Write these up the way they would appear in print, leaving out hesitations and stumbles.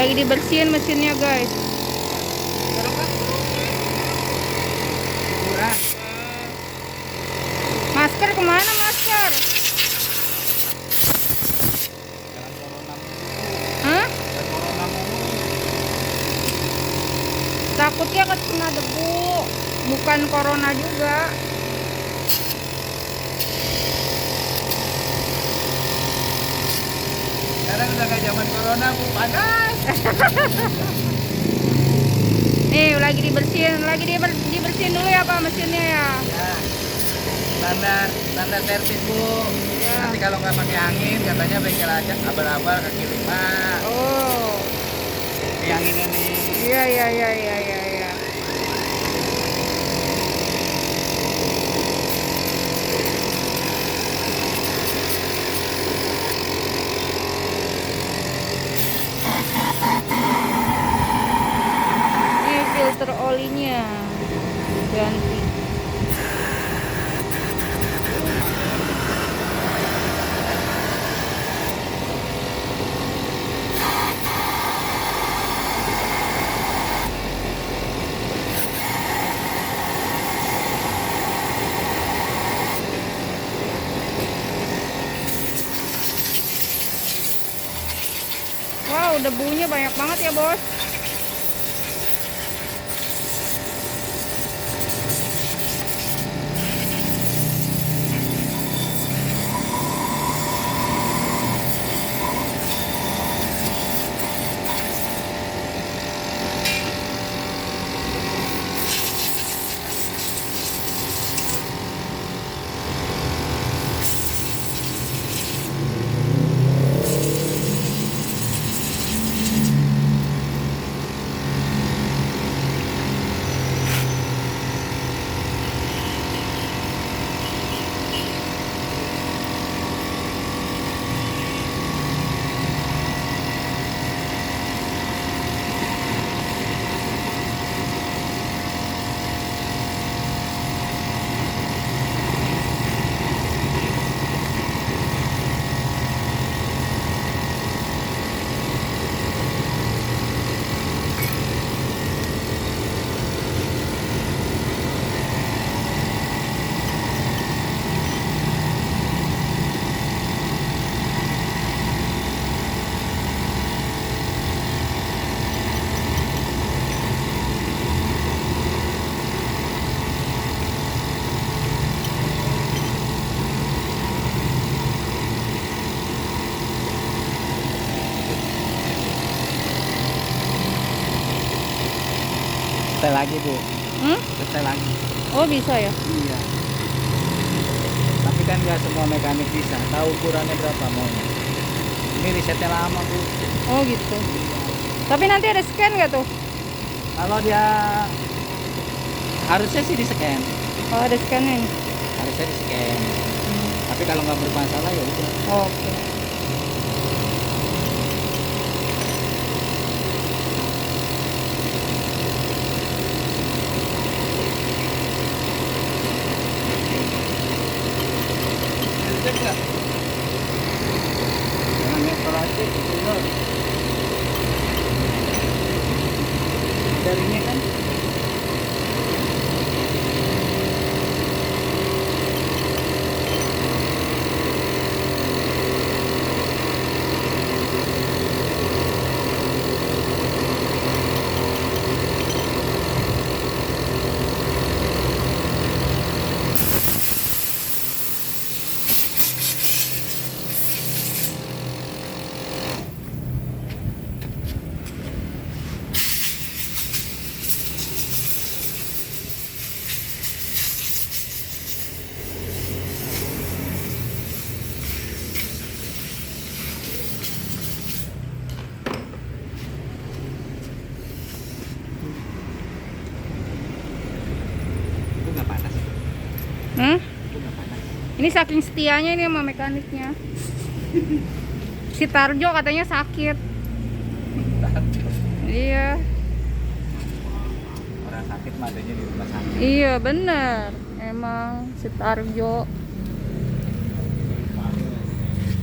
Lagi dibersihin mesinnya guys. Masker kemana masker? Hah? Takutnya kena debu, bukan corona juga. Sekarang udah gak zaman corona, Bu, panas. Nih lagi dibersihin dulu ya Pak mesinnya ya. Ya, tanda servis Bu. Ya. Nanti kalau nggak pakai angin, katanya bengkel aja abal-abal kaki lima. Oh. Ini anginnya nih. Iya. Ini filter olinya ganti. Wow, debunya banyak banget ya bos. Setel lagi Bu. Setel lagi. Oh bisa ya? Iya. Tapi kan nggak semua mekanik bisa. Tahu ukurannya berapa maunya. Ini risetnya lama Bu. Oh gitu. Tapi nanti ada scan nggak tuh? Kalau dia harusnya sih di scan. Oh ada scannya nih. Harusnya di scan. Tapi kalau nggak bermasalah ya udah. Oke. Cek nggak? Jangan nyetor aja gitu loh. Jaringnya kan? Itu nggak panas. Itu nggak panas. Ini saking setianya ini sama mekaniknya. Si Tarjo katanya sakit. Iya. Orang sakit mah adanya di rumah sakit. Iya bener. Emang si Tarjo.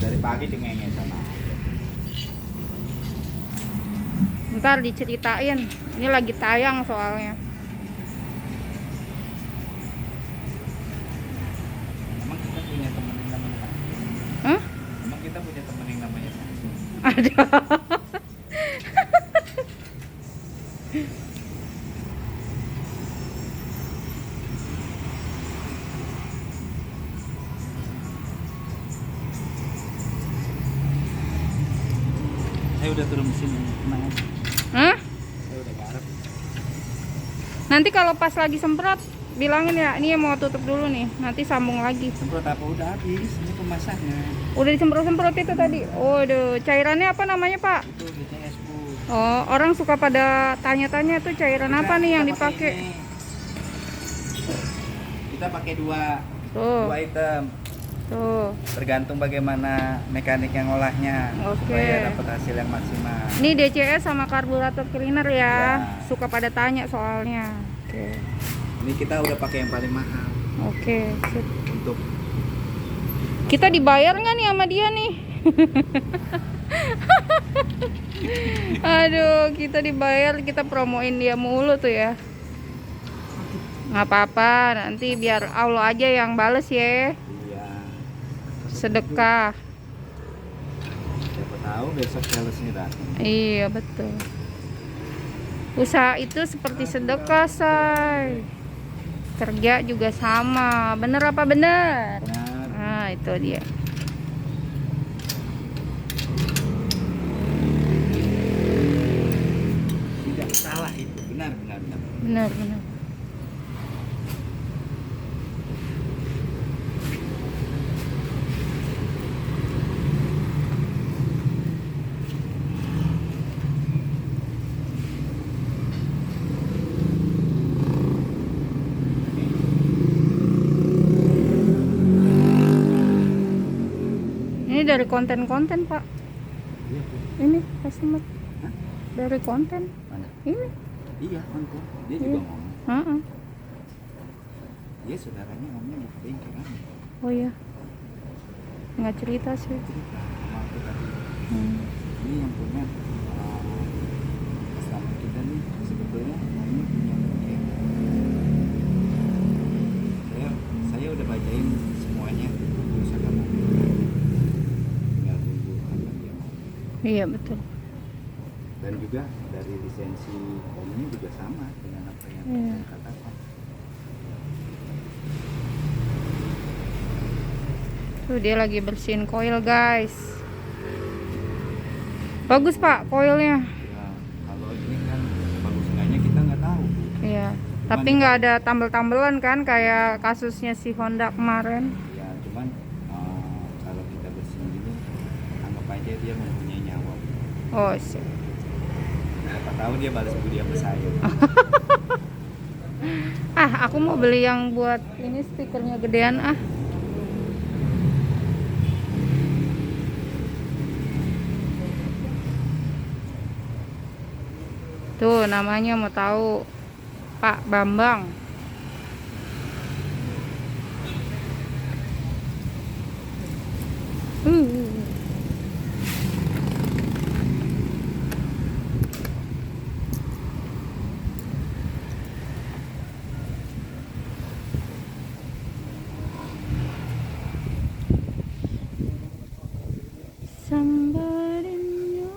Dari pagi dingengin sama. Ntar diceritain. Ini lagi tayang soalnya. Emang kita punya teman yang namanya Pak? Hah? Emang kita punya teman yang namanya Pak? Ada. Saya udah turun mesin, tenang aja. Hah? Saya udah garap. Nanti kalau pas lagi semprot bilangin ya, ini mau tutup dulu nih, nanti sambung lagi. Semprot apa udah habis? Ini pemasaknya. Udah disemprot-semprot itu tadi. Oh, aduh, cairannya apa namanya, Pak? Itu BCS Bu. Oh, orang suka pada tanya-tanya tuh cairan apa nih yang dipakai. Ini. Kita pakai dua Tuh, item. tuh. Tergantung bagaimana mekanik yang ngolahnya Oke. supaya dapat hasil yang maksimal. Ini DCS sama karburator cleaner ya. Ya. Suka pada tanya soalnya. Oke. Ini kita udah pakai yang paling mahal Oke, sip. untuk Kita dibayar nggak nih sama dia nih? Aduh, kita dibayar, kita promoin dia mulu tuh ya. Nggak apa-apa, nanti biar Allah aja yang bales ya. iya. Sedekah. Siapa tahu besok salesnya datang. Iya, betul. Usaha itu seperti sedekah, say. Kerja juga sama. Bener apa bener? Benar. Nah, itu dia. Tidak salah itu. Benar, benar, benar. Bener, bener. Ini dari konten-konten, Pak. Iya, Bu. Ini customer. Hah? Dari konten. Mana? Ini. Iya, konten. Dia juga Iya. ngomong. Heeh. Dia saudaranya ngomongnya di bengkel kan. Oh iya. Nggak cerita sih. Cerita sama aku tadi. Hmm. Ini yang punya customer kita nih sebetulnya ini punya bengkel. Saya udah bacain semuanya usaha mobil. Tinggal tunggu apa dia mau. Iya, betul. Dan juga dari lisensi omnya juga sama dengan apa yang Iya. saya katakan. Tuh dia lagi bersihin koil, guys. Bagus, Pak, koilnya. Ya, kalau ini kan bagus enggaknya kita nggak tahu. Iya. Cuman Tapi nggak ada tambel-tambelan kan kayak kasusnya si Honda kemarin. Ya, cuman kalau kita bersihin gini, anggap aja dia mempunyai nyawa. Oh, sip. Siapa tahu dia balas budi sama saya. Ah, aku mau beli yang buat ini stikernya gedean ah. Tuh namanya mau tahu, Pak Bambang. Uh. Somebody new.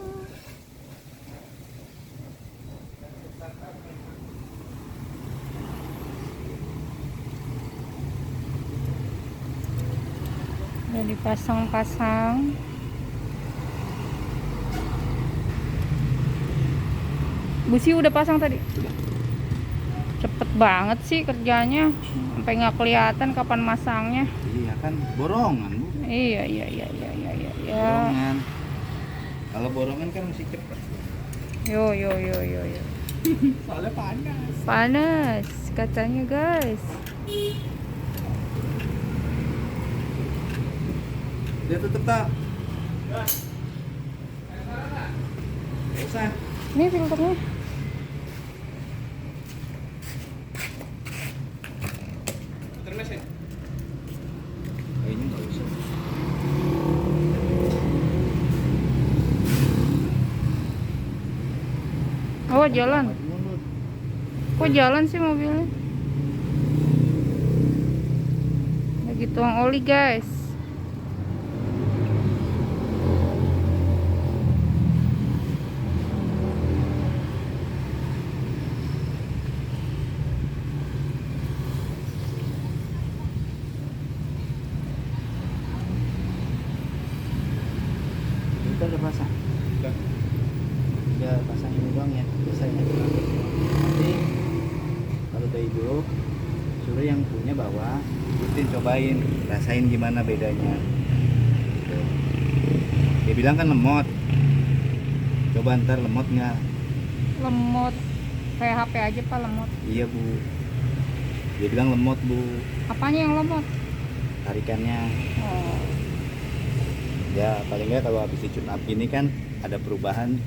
Udah dipasang-pasang. Busi udah pasang tadi. Cepet banget sih kerjanya, sampai nggak kelihatan kapan masangnya. Iya kan borongan, Bu. Iya. Borongan. Kalau borongan kan mesti cepet. Yo. Soalnya panas. Panas katanya, guys. Dia tutup tak? Gak usah. Ini filternya. Termesin. Kayaknya nggak usah. Kok jalan? Maju mundur. Kok jalan sih mobilnya? Lagi tuang oli guys. Itu udah pasang. Udah pasang ini doang ya, biasanya. Nanti kalau udah ibu suruh yang punya bawa, ikutin cobain, rasain gimana bedanya. Gitu. Dia bilang kan lemot. Coba ntar lemot nggak? Lemot. Kayak HP aja pak lemot. Iya bu. Dia bilang lemot bu, Apanya yang lemot? tarikannya. Oh. Ya paling nggak kalau habis di tune up ini kan ada perubahan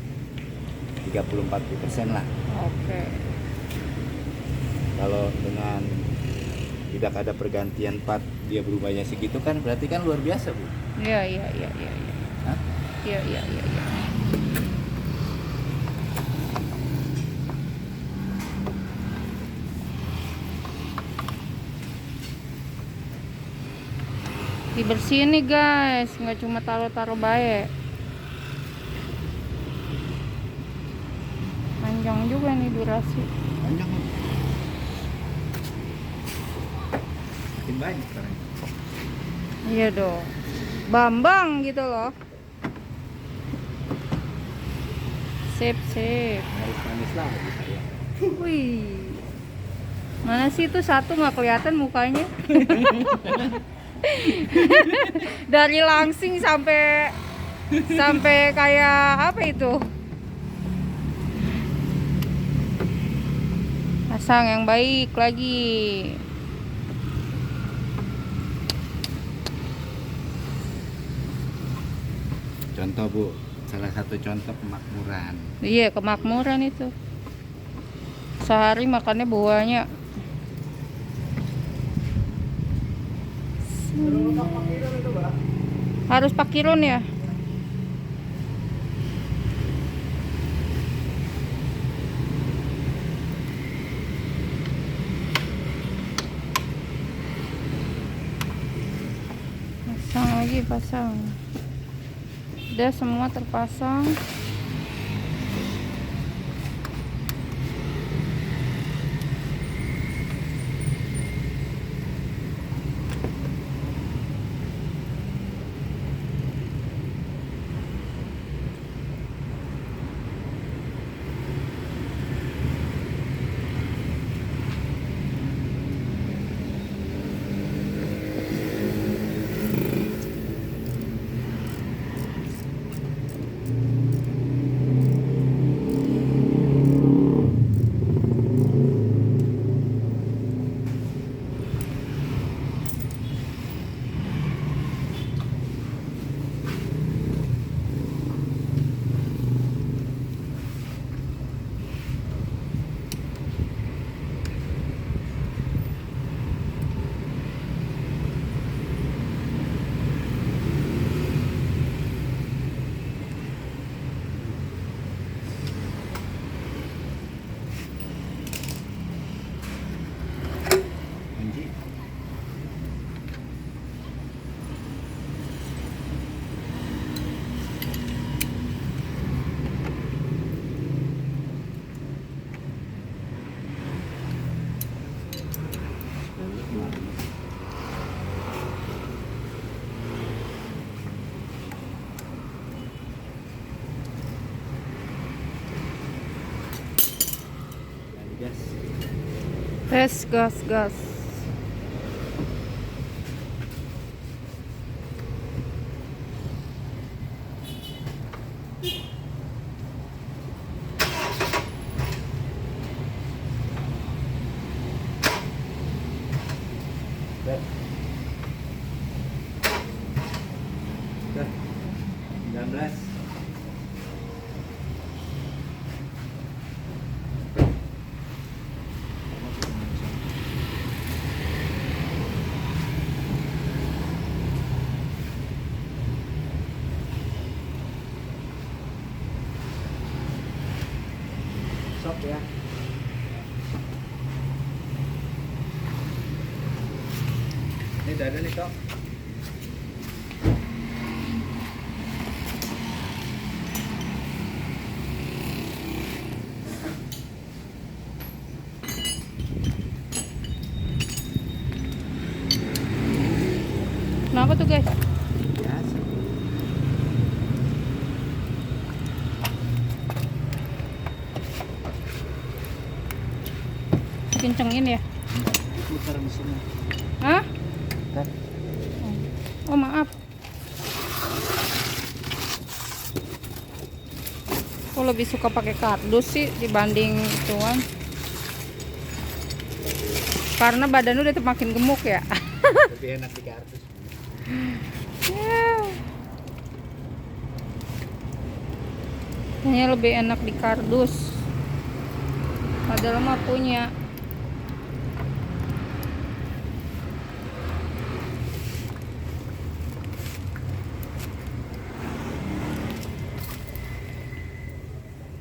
30-40% lah. Oke. Kalau dengan tidak ada pergantian part dia berubahnya segitu kan berarti kan luar biasa bu. Iya. Hah? Iya. Dibersihin nih guys, nggak cuma taruh-taruh baik. Panjang juga nih durasi. Panjang bu. Makin banyak sekarang. Iya dong. Bambang gitu loh. Sip. Manis lah bagi saya. Wih. Mana sih itu satu nggak kelihatan mukanya? Dari langsing sampai kayak apa itu? Pasang yang baik lagi. Contoh bu, salah satu contoh kemakmuran. Iya, kemakmuran itu. Sehari makannya buahnya. Harus pakirun ya. Pasang. Udah semua terpasang. Kunci. Gas. Tes gas. Dah. 19. Sok. ya. Ini udah ada nih Tok. Kenapa tuh guys? Biasa. Kencengin ya? Putar di sini. Hah? Kan? Oh maaf. Aku lebih suka pakai kardus sih dibanding ituan. Karena badan udah makin gemuk ya. Lebih enak di kardus. Ya. Kayaknya lebih enak di kardus. Padahal mah punya.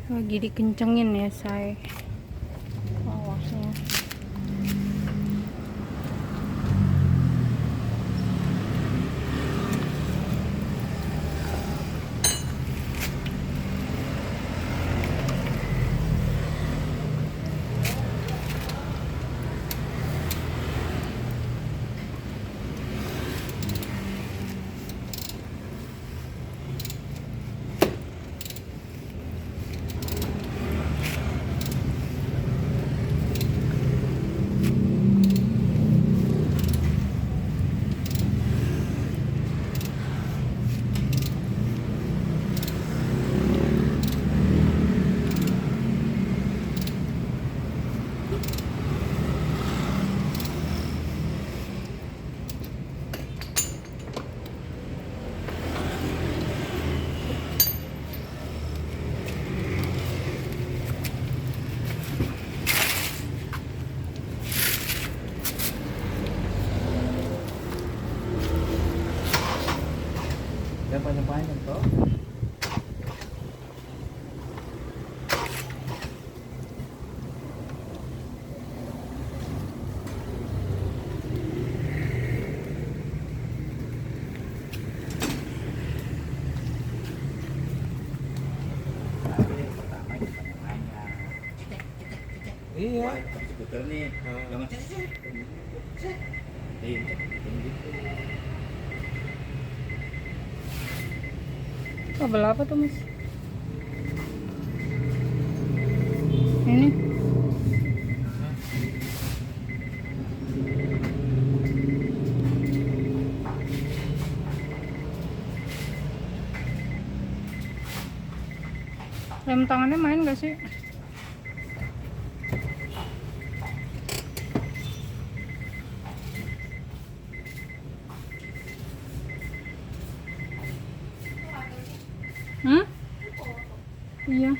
Lagi dikencengin ya saya bawahnya. Dan panjang-panjang Tok. Pertama kita nanya. Iya. Skuter nih. Jangan cek. Gitu. Kabel apa tuh mas? Ini rem tangannya main gak sih? Hmm? Iya.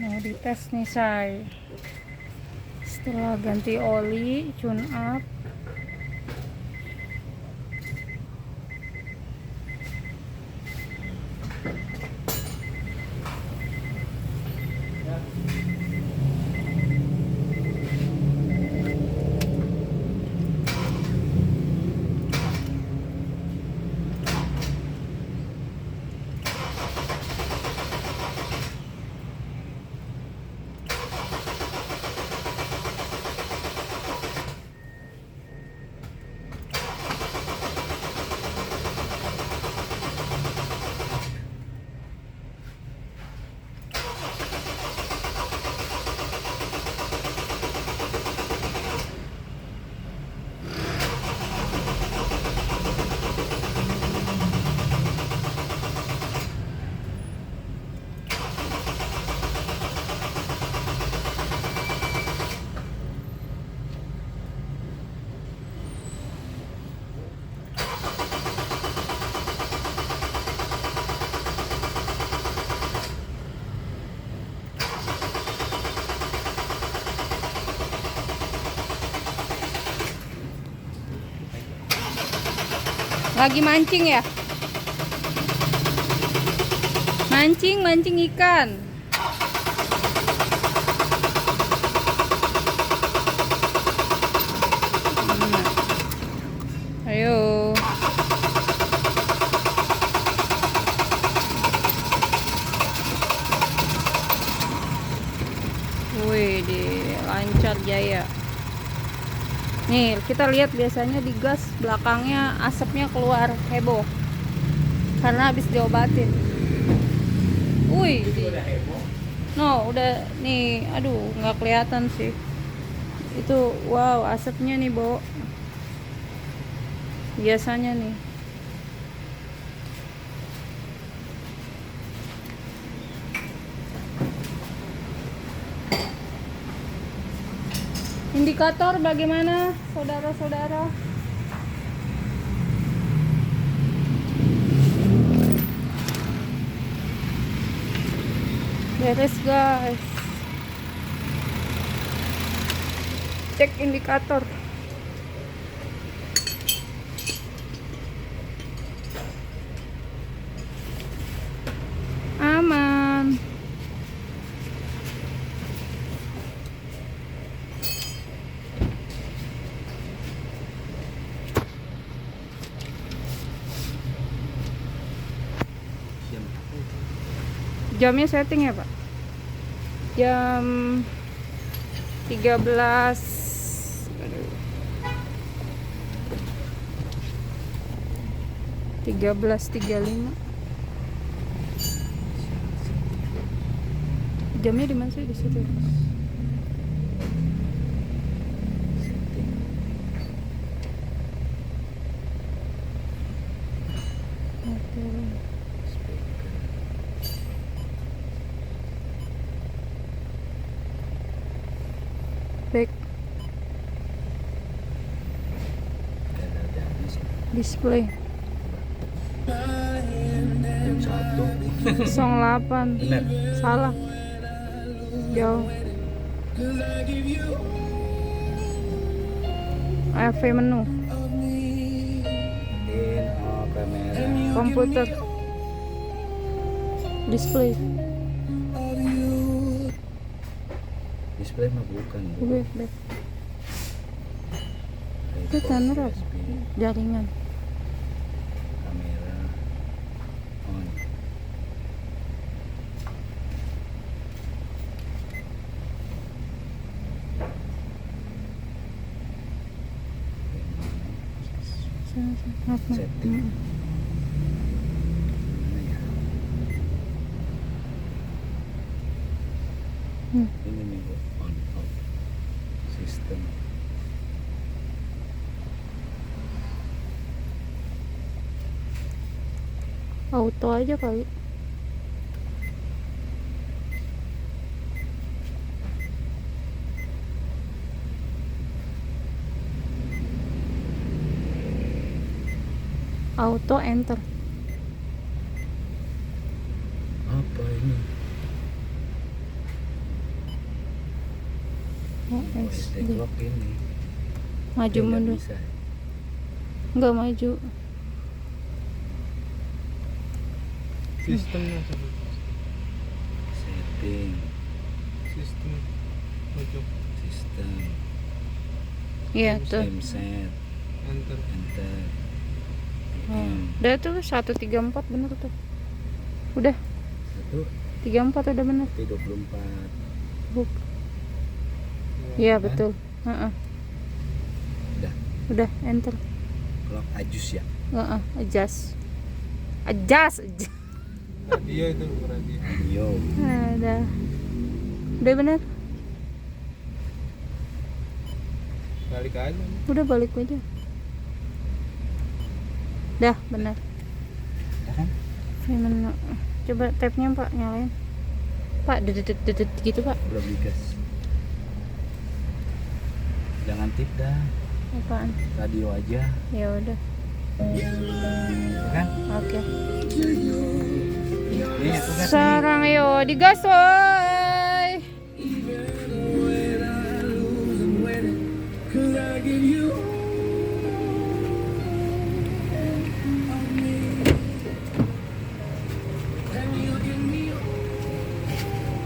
Mau dites nih say. Setelah ganti oli, tune up. Lagi mancing ya? Mancing ikan. Ayo. Wih, lancar jaya. Nih, kita lihat biasanya di gas belakangnya asapnya keluar heboh. Karena habis diobatin. Wih, no, udah nih, aduh, nggak kelihatan sih. Itu, wow, asapnya nih, Bo. Biasanya nih. Indikator bagaimana, saudara-saudara? Beres, guys. Cek indikator. Aman. Jamnya setting ya, Pak? Jam 13. Aduh. 13.35. Jamnya di mana sih, di situ? Back display jam 1 08. bener. Salah, jauh. AV menu Kamera komputer display. display mah bukan, Bu. Back itu timer apa? USB, Jaringan. kamera on. Setting. Mana ya? Ini nih, Bu. On off sistem. Auto aja kali. Auto enter. Apa ini? OSD. Clock ini. Maju Nggak mundur. bisa. Enggak maju. Sistemnya apa? Setting Sistem pojok sistem. Iya tuh. Game set. enter. Enter. Udah tuh 134 bener tuh. Udah 34 udah bener. 24. Buk. Iya betul. Udah. Udah enter. Clock adjust ya. Adjust. Radio itu radio. Radio. Udah bener. Balik aja. Udah balik aja. Dah bener. Udah kan? Menu. Coba tabnya Pak nyalain. Pak dedet gitu Pak. Belum digas. Jangan tip dah. Apaan? Radio aja. Ya udah. Ya kan? Oke. Ini aku gas nih. Sarang yo digas woy.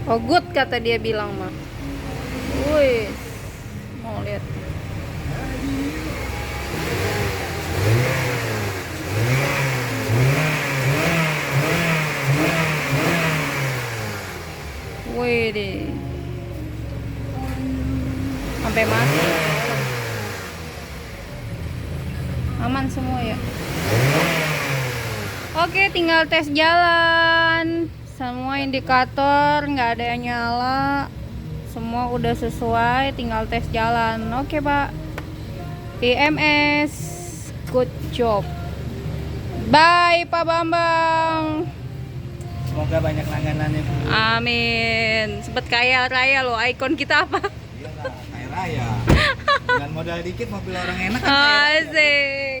Oh good kata dia bilang mah. Wih, mau lihat. Wih deh, sampai mati. Aman semua ya. Oke, tinggal tes jalan. Semua indikator nggak ada yang nyala. Semua udah sesuai, tinggal tes jalan. Oke, Pak. IMS, good job. Bye, Pak Bambang. Semoga banyak langganannya Bu. Amin. Sempet kaya raya loh. Ikon kita apa? Iyalah, kaya raya. Dengan modal dikit mobil orang enak kan kaya raya. Asik.